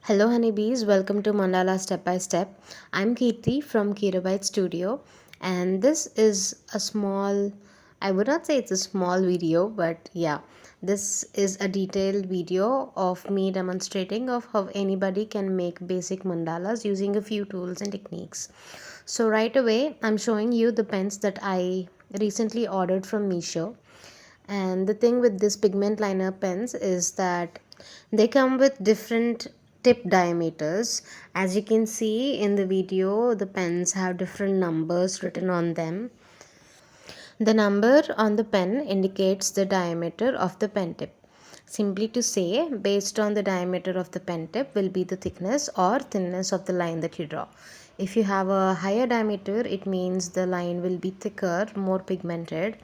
Hello, Honeybees. Welcome to Mandala Step by Step. I'm Keerti from Keerabytes Studio, and this is a small, I would not say it's a small video, but yeah, this is a detailed video of me demonstrating of how anybody can make basic mandalas using a few tools and techniques. So right away, I'm showing you the pens that I recently ordered from Meesho. And the thing with this pigment liner pens is that they come with different tip diameters. As you can see in the video, the pens have different numbers written on them. The number on the pen indicates the diameter of the pen tip. Simply to say, based on the diameter of the pen tip will be the thickness or thinness of the line that you draw. If you have a higher diameter, it means the line will be thicker, more pigmented,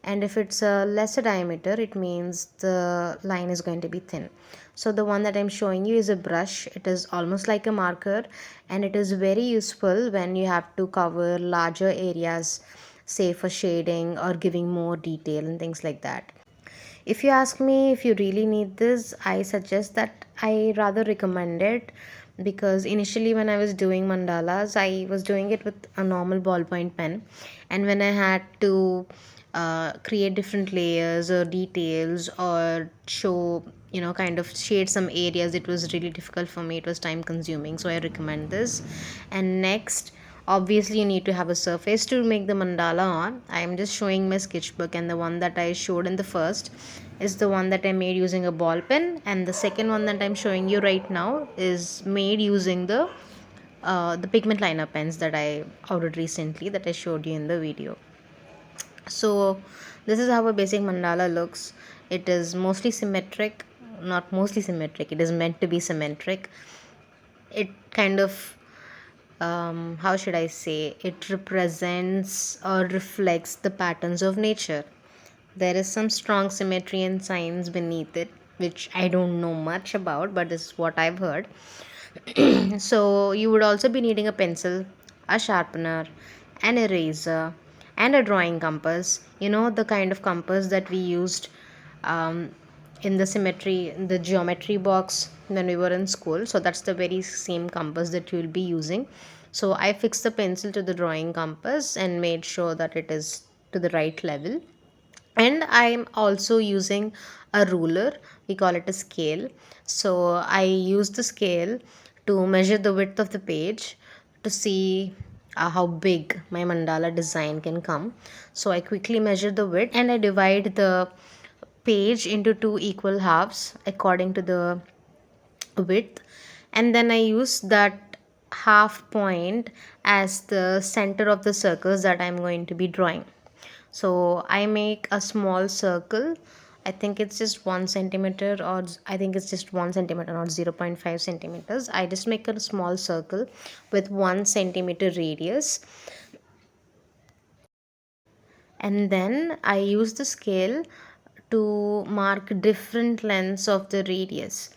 and if it's a lesser diameter, it means the line is going to be thin. So the one that I'm showing you is a brush. It is almost like a marker, and it is very useful when you have to cover larger areas, say for shading or giving more detail and things like that. If you ask me if you really need this, I suggest that I rather recommend it, because initially when I was doing mandalas, I was doing it with a normal ballpoint pen, and when I had to create different layers or details or show, kind of shade some areas, it was really difficult for me. It was time consuming, so I recommend this. And next, obviously you need to have a surface to make the mandala on. I am just showing my sketchbook, and the one that I showed in the first is the one that I made using a ball pen, and the second one that I'm showing you right now is made using the pigment liner pens that I ordered recently, that I showed you in the video. So this is how a basic mandala looks. It is mostly symmetric, not mostly symmetric, it is meant to be symmetric. It kind of, how should I say, it represents or reflects the patterns of nature. There is some strong symmetry and science beneath it, which I don't know much about, but this is what I've heard. So you would also be needing a pencil, a sharpener, an eraser, and a drawing compass. You know, the kind of compass that we used um, in the geometry box when we were in school. So that's the very same compass that you'll be using. So I fixed the pencil to the drawing compass and made sure that it is to the right level. And I'm also using a ruler. We call it a scale. So I use the scale to measure the width of the page to see how big my mandala design can come. So I quickly measure the width, and I divide the page into two equal halves according to the width, and then I use that half point as the center of the circles that I'm going to be drawing. So I make a small circle. I think it's just 1 centimeter, or I think it's just 1 centimeter, not 0.5 centimeters. I just make a small circle with 1 centimeter radius, and then I use the scale to mark different lengths of the radius.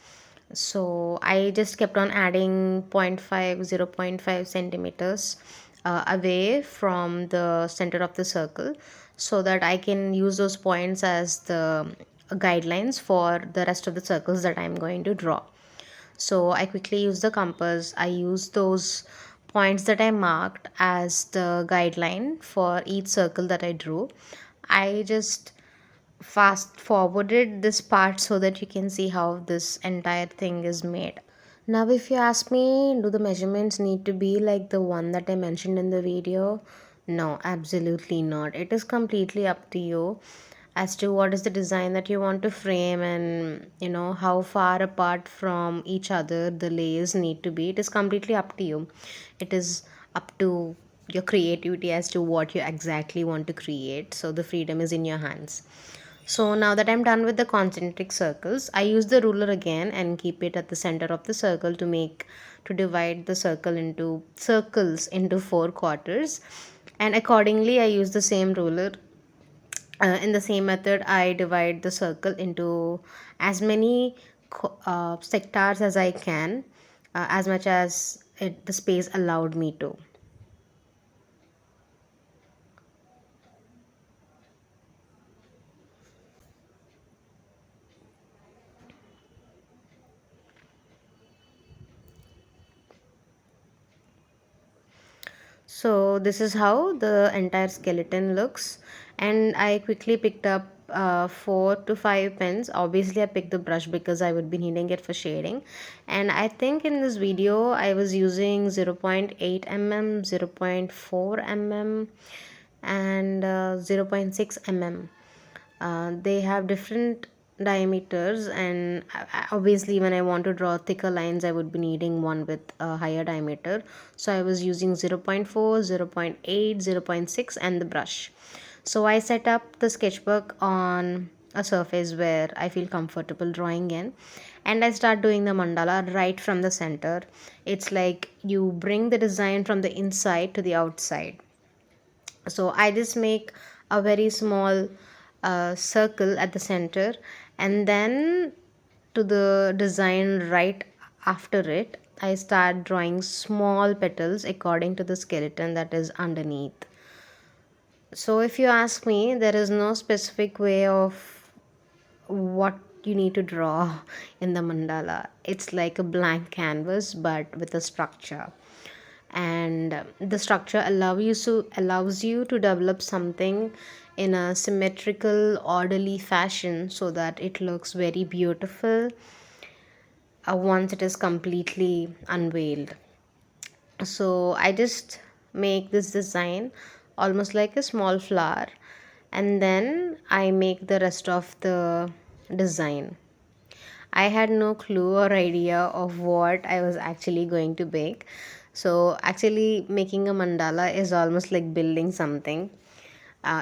So I just kept on adding zero point 0.5 0.5 centimeters away from the center of the circle, so that I can use those points as the guidelines for the rest of the circles that I'm going to draw. So I quickly use the compass. I use those points that I marked as the guideline for each circle that I drew. I just fast forwarded this part so that you can see how this entire thing is made. Now, if you ask me, do the measurements need to be like the one that I mentioned in the video? No, absolutely not. It is completely up to you as to what is the design that you want to frame, and how far apart from each other the layers need to be. It is completely up to you. It is up to your creativity as to what you exactly want to create. So the freedom is in your hands. So now that I'm done with the concentric circles, I use the ruler again and keep it at the center of the circle to divide the circles into four quarters. And accordingly, I use the same ruler. In the same method, I divide the circle into as many sectors as I can, as much as the space allowed me to. So this is how the entire skeleton looks, and I quickly picked up 4 to 5 pens. Obviously I picked the brush because I would be needing it for shading, and I think in this video I was using 0.8 mm, 0.4 mm, and 0.6 mm. They have different diameters, and obviously when I want to draw thicker lines I would be needing one with a higher diameter, so I was using 0.4, 0.8, 0.6 and the brush. So I set up the sketchbook on a surface where I feel comfortable drawing in, and I start doing the mandala right from the center. It's like you bring the design from the inside to the outside. So I just make a very small circle at the center, and then to the design right after it I start drawing small petals according to the skeleton that is underneath. So if you ask me, there is no specific way of what you need to draw in the mandala. It's like a blank canvas but with a structure, and the structure allows you to develop something in a symmetrical, orderly fashion so that it looks very beautiful once it is completely unveiled. So I just make this design almost like a small flower, and then I make the rest of the design. I had no clue or idea of what I was actually going to bake. So, actually, making a mandala is almost like building something.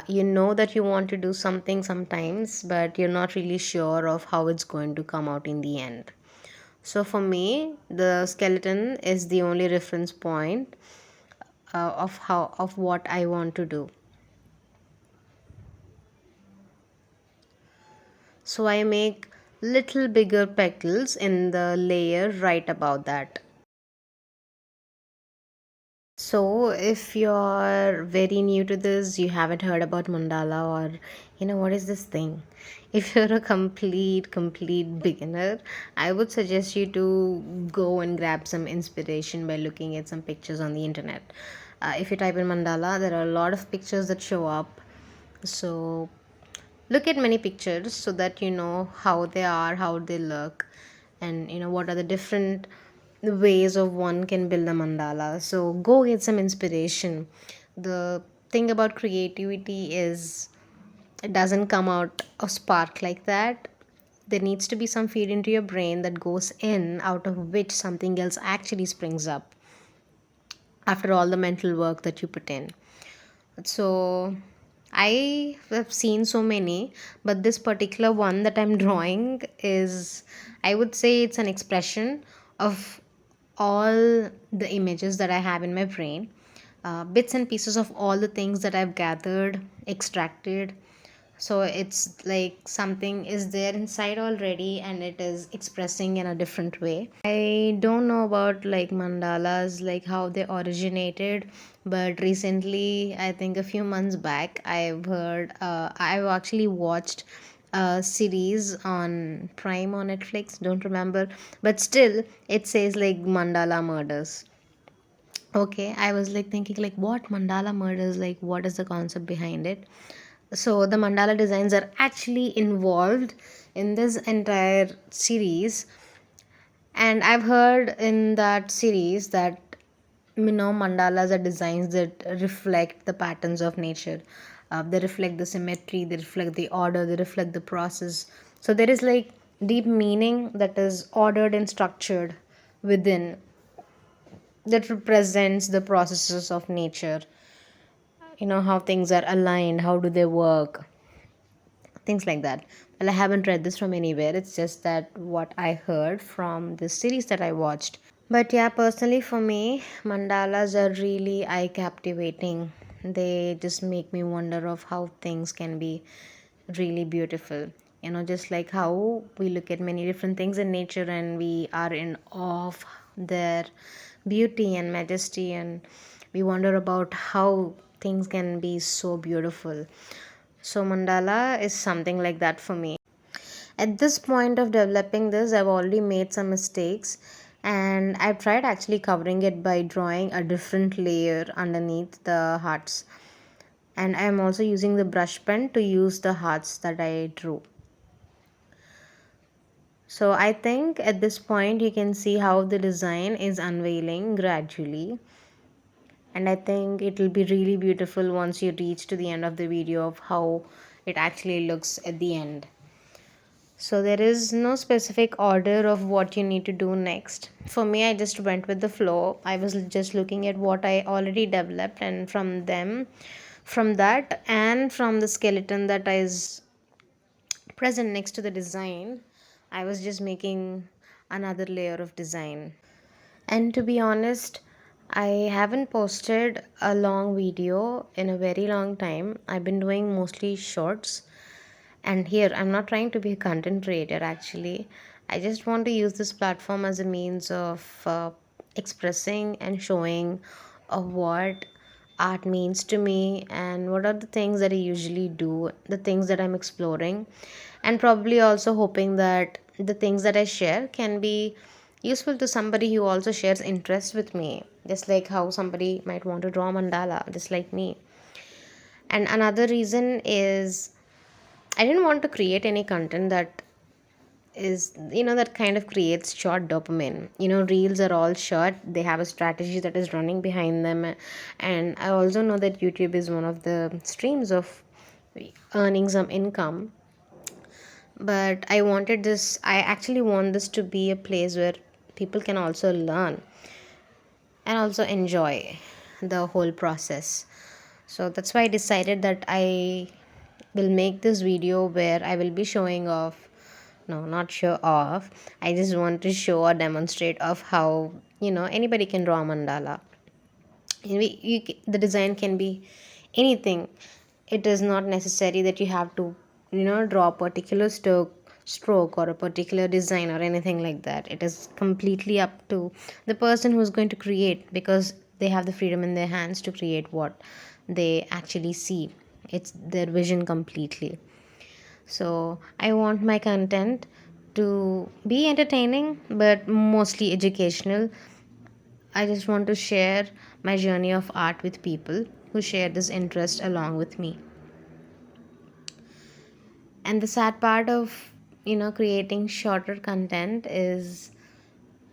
You know that you want to do something sometimes, but you're not really sure of how it's going to come out in the end. So, for me, the skeleton is the only reference point of what I want to do. So, I make little bigger petals in the layer right above that. So, if you're very new to this, you haven't heard about mandala, or what is this thing? If you're a complete beginner, I would suggest you to go and grab some inspiration by looking at some pictures on the internet. If you type in mandala, there are a lot of pictures that show up. So, look at many pictures so that you know how they are, how they look, and what are the different ways of one can build a mandala. So go get some inspiration. The thing about creativity is it doesn't come out a spark like that. There needs to be some feed into your brain that goes in, out of which something else actually springs up after all the mental work that you put in. So I have seen so many, but this particular one that I'm drawing is, I would say, it's an expression of all the images that I have in my brain, bits and pieces of all the things that I've gathered, extracted. So it's like something is there inside already and it is expressing in a different way. I don't know about like mandalas, like how they originated, but recently, I think a few months back, I've actually watched a series on Prime or Netflix, don't remember, but still it says like mandala murders. Okay, I was like thinking like what mandala murders, like what is the concept behind it? So the mandala designs are actually involved in this entire series, and I've heard in that series that mandalas are designs that reflect the patterns of nature. They reflect the symmetry, they reflect the order, they reflect the process. So there is like deep meaning that is ordered and structured within, that represents the processes of nature. How things are aligned, how do they work, things like that. Well, I haven't read this from anywhere. It's just that what I heard from the series that I watched. But yeah, personally for me, mandalas are really eye captivating. They just make me wonder of how things can be really beautiful. Just like how we look at many different things in nature and we are in awe of their beauty and majesty, and we wonder about how things can be so beautiful. So mandala is something like that for me. At this point of developing this, I've already made some mistakes, And I've tried actually covering it by drawing a different layer underneath the hearts. And I'm also using the brush pen to use the hearts that I drew. So I think at this point you can see how the design is unveiling gradually, and I think it will be really beautiful once you reach to the end of the video of how it actually looks at the end. So there is no specific order of what you need to do next. For me, I just went with the flow. I was just looking at what I already developed, and from that and from the skeleton that is present next to the design, I was just making another layer of design. And to be honest, I haven't posted a long video in a very long time. I've been doing mostly shorts. And here, I'm not trying to be a content creator actually. I just want to use this platform as a means of expressing and showing of what art means to me and what are the things that I usually do, the things that I'm exploring, and probably also hoping that the things that I share can be useful to somebody who also shares interest with me, just like how somebody might want to draw mandala, just like me. And another reason is I didn't want to create any content that is, that kind of creates short dopamine. Reels are all short, they have a strategy that is running behind them. And I also know that YouTube is one of the streams of earning some income. But I actually want this to be a place where people can also learn and also enjoy the whole process. So that's why I decided that I will make this video where I will be showing off, no, not show off, I just want to show or demonstrate of how anybody can draw a mandala. The design can be anything. It is not necessary that you have to draw a particular stroke or a particular design or anything like that. It is completely up to the person who is going to create, because they have the freedom in their hands to create what they actually see. It's their vision completely. So I want my content to be entertaining but mostly educational. I just want to share my journey of art with people who share this interest along with me. And the sad part of creating shorter content is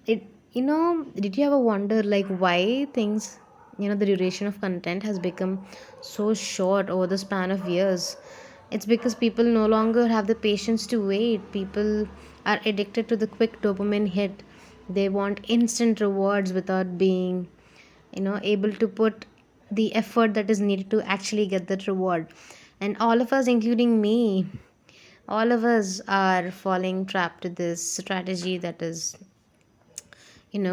it did you ever wonder like why things, the duration of content has become so short over the span of years? It's because people no longer have the patience to wait. People are addicted to the quick dopamine hit. They want instant rewards without being able to put the effort that is needed to actually get that reward. And all of us, including me, all of us are falling trapped to this strategy that is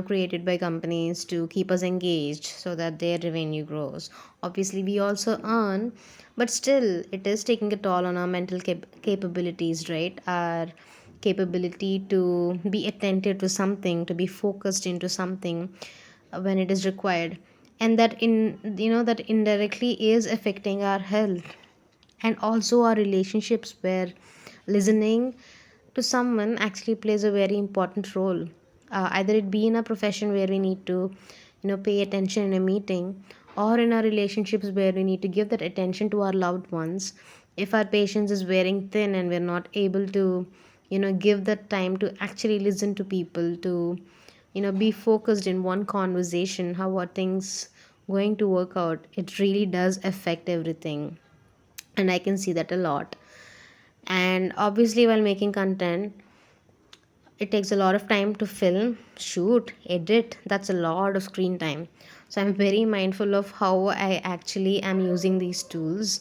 created by companies to keep us engaged so that their revenue grows. Obviously we also earn, but still it is taking a toll on our mental capabilities, right? Our capability to be attentive to something, to be focused into something when it is required. And that indirectly is affecting our health and also our relationships, where listening to someone actually plays a very important role. Either it be in a profession where we need to pay attention in a meeting, or in our relationships where we need to give that attention to our loved ones. If our patience is wearing thin and we're not able to give that time to actually listen to people, to be focused in one conversation, how are things going to work out? It really does affect everything, and I can see that a lot. And obviously while making content, it takes a lot of time to film, shoot, edit. That's a lot of screen time. So I'm very mindful of how I actually am using these tools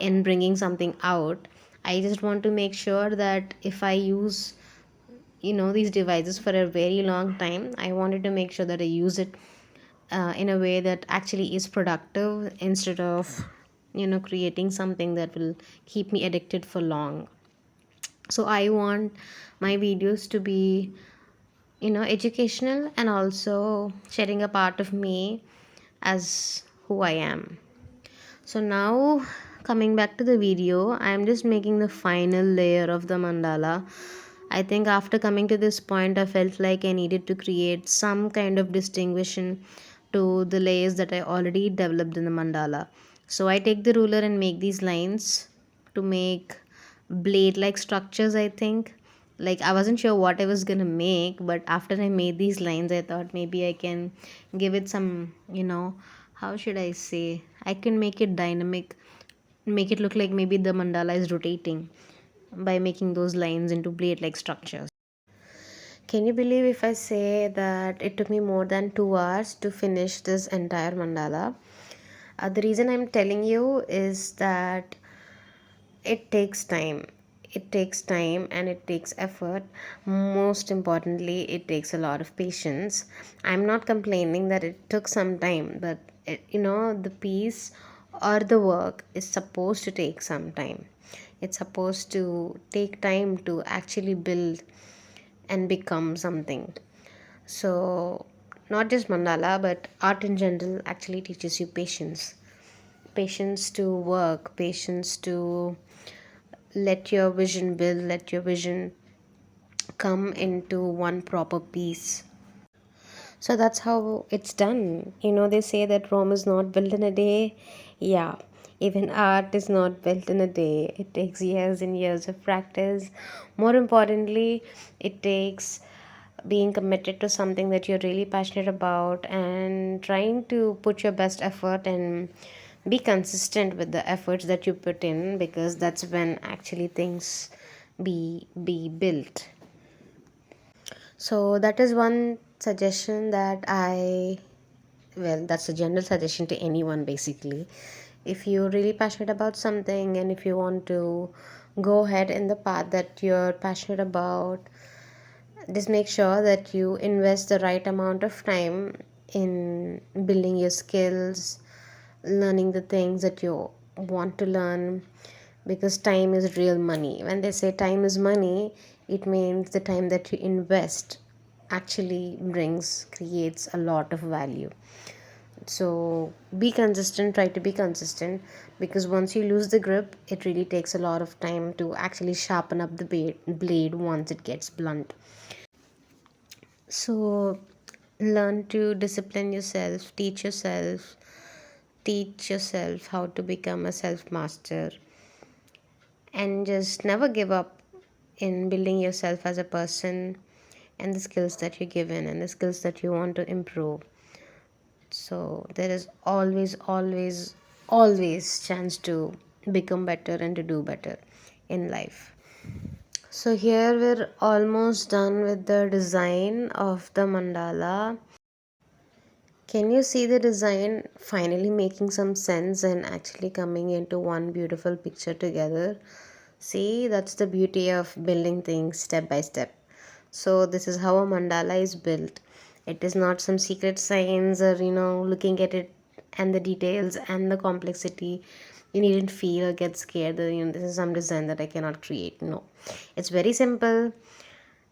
in bringing something out. I just want to make sure that if I use these devices for a very long time, I wanted to make sure that I use it in a way that actually is productive, instead of creating something that will keep me addicted for long. So I want my videos to be educational and also sharing a part of me as who I am. So now, coming back to the video, I am just making the final layer of the mandala. I think after coming to this point, I felt like I needed to create some kind of distinguishing to the layers that I already developed in the mandala. So I take the ruler and make these lines to make blade like structures, I think. Like, I wasn't sure what I was gonna make, but after I made these lines, I thought maybe I can give it some, how should I say? I can make it dynamic, make it look like maybe the mandala is rotating by making those lines into blade like structures. Can you believe if I say that it took me more than 2 hours to finish this entire mandala? The reason I'm telling you is that it takes time. It takes time and it takes effort. Most importantly, it takes a lot of patience. I'm not complaining that it took some time, but the piece or the work is supposed to take some time. It's supposed to take time to actually build and become something. So, not just mandala, but art in general actually teaches you patience. Patience to work, patience to let your vision build, let your vision come into one proper piece. So that's how it's done. They say that Rome is not built in a day. Yeah, even art is not built in a day. It takes years and years of practice. More importantly, it takes being committed to something that you're really passionate about and trying to put your best effort and be consistent with the efforts that you put in, because that's when actually things be built. So that is one suggestion that that's a general suggestion to anyone basically. If you're really passionate about something and if you want to go ahead in the path that you're passionate about, just make sure that you invest the right amount of time in building your skills, learning the things that you want to learn, because time is real money. When they say time is money, it means the time that you invest actually creates a lot of value. So be consistent, try to be consistent, because once you lose the grip, it really takes a lot of time to actually sharpen up the blade once it gets blunt. So learn to discipline yourself, teach yourself how to become a self master, and just never give up in building yourself as a person and the skills that you're given and the skills that you want to improve. So there is always chance to become better and to do better in life. So here we're almost done with the design of the mandala. Can you see the design finally making some sense and actually coming into one beautiful picture together? See, that's the beauty of building things step by step. So, this is how a mandala is built. It is not some secret science or, looking at it and the details and the complexity. You needn't feel or get scared that, this is some design that I cannot create. No, it's very simple.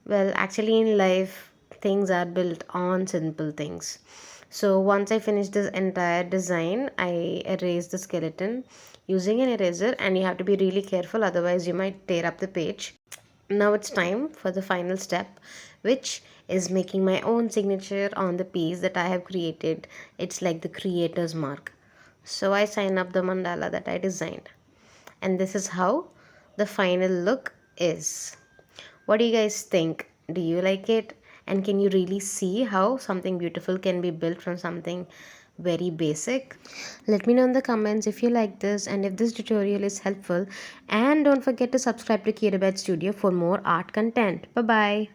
Well, actually, in life, things are built on simple things. So, once I finish this entire design, I erase the skeleton using an eraser, and you have to be really careful, otherwise, you might tear up the page. Now, it's time for the final step, which is making my own signature on the piece that I have created. It's like the creator's mark. So, I sign up the mandala that I designed, and this is how the final look is. What do you guys think? Do you like it? And can you really see how something beautiful can be built from something very basic? Let me know in the comments if you like this and if this tutorial is helpful. And don't forget to subscribe to Keerabytes Studio for more art content. Bye bye.